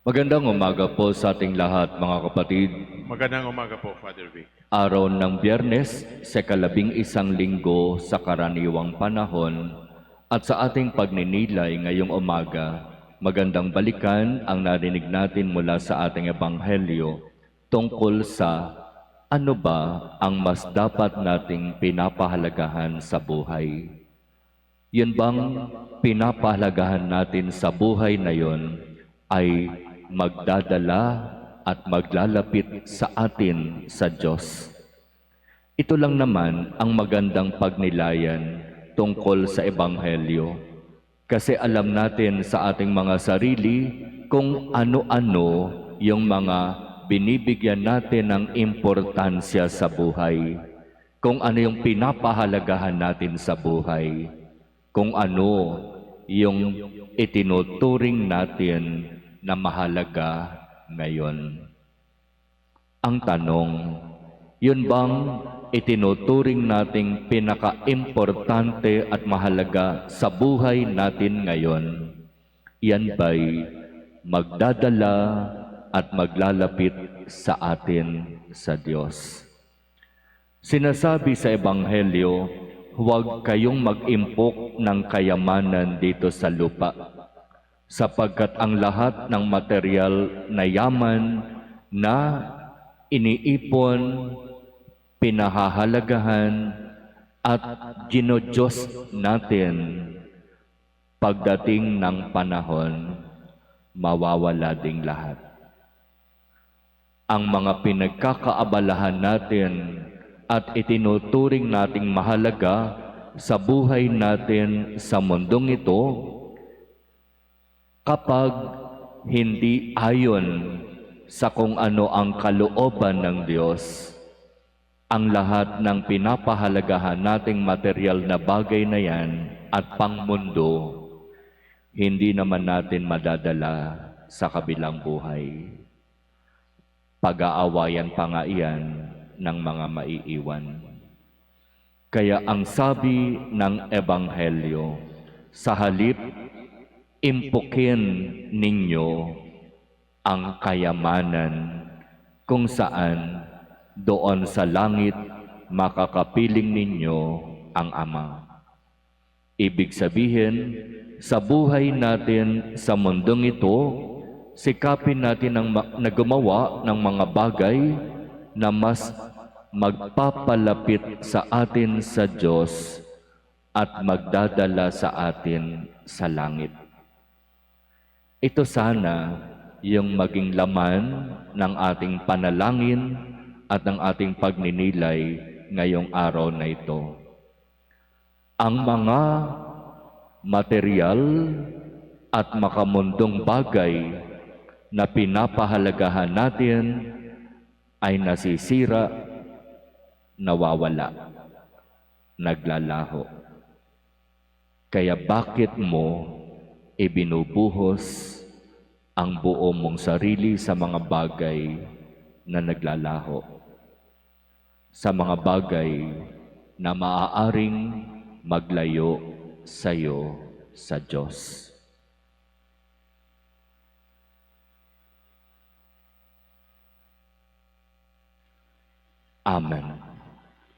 Magandang umaga po sa ating lahat, mga kapatid. Magandang umaga po, Father Vic. Araw ng Biyernes, sa ika-11 linggo sa karaniwang panahon, at sa ating pagninilay ngayong umaga, magandang balikan ang narinig natin mula sa ating ebanghelyo tungkol sa ano ba ang mas dapat nating pinapahalagahan sa buhay. Yun bang pinapahalagahan natin sa buhay na yon ay magdadala at maglalapit sa atin sa Diyos. Ito lang naman ang magandang pagnilayan tungkol sa Ebanghelyo. Kasi alam natin sa ating mga sarili kung ano-ano yung mga binibigyan natin ng importansya sa buhay. Kung ano yung pinapahalagahan natin sa buhay. Kung ano yung itinuturing natin na mahalaga ngayon. Ang tanong, yun bang itinuturing nating pinaka-importante at mahalaga sa buhay natin ngayon? Yan ba'y magdadala at maglalapit sa atin sa Diyos? Sinasabi sa Ebanghelyo, huwag kayong mag-impok ng kayamanan dito sa lupa, sapagkat ang lahat ng material na yaman na iniipon, pinahahalagahan, at ginodiyos natin, pagdating ng panahon, mawawala ding lahat. Ang mga pinagkakaabalahan natin at itinuturing nating mahalaga sa buhay natin sa mundong ito, kapag hindi ayon sa kung ano ang kalooban ng Diyos, ang lahat ng pinapahalagahan nating material na bagay na yan at pangmundo, hindi naman natin madadala sa kabilang buhay. Pag-aawayan pa nga iyan ng mga maiiwan. Kaya ang sabi ng Ebanghelyo, sa halip impukin ninyo ang kayamanan kung saan doon sa langit makakapiling ninyo ang Ama. Ibig sabihin, sa buhay natin sa mundong ito, sikapin natin na gumawa ng mga bagay na mas magpapalapit sa atin sa Diyos at magdadala sa atin sa langit. Ito sana yung maging laman ng ating panalangin at ng ating pagninilay ngayong araw na ito. Ang mga material at makamundong bagay na pinapahalagahan natin ay nasisira, nawawala, naglalaho. Kaya bakit mo ibinubuhos ang buo mong sarili sa mga bagay na naglalaho, sa mga bagay na maaaring maglayo sa iyo sa Diyos? Amen.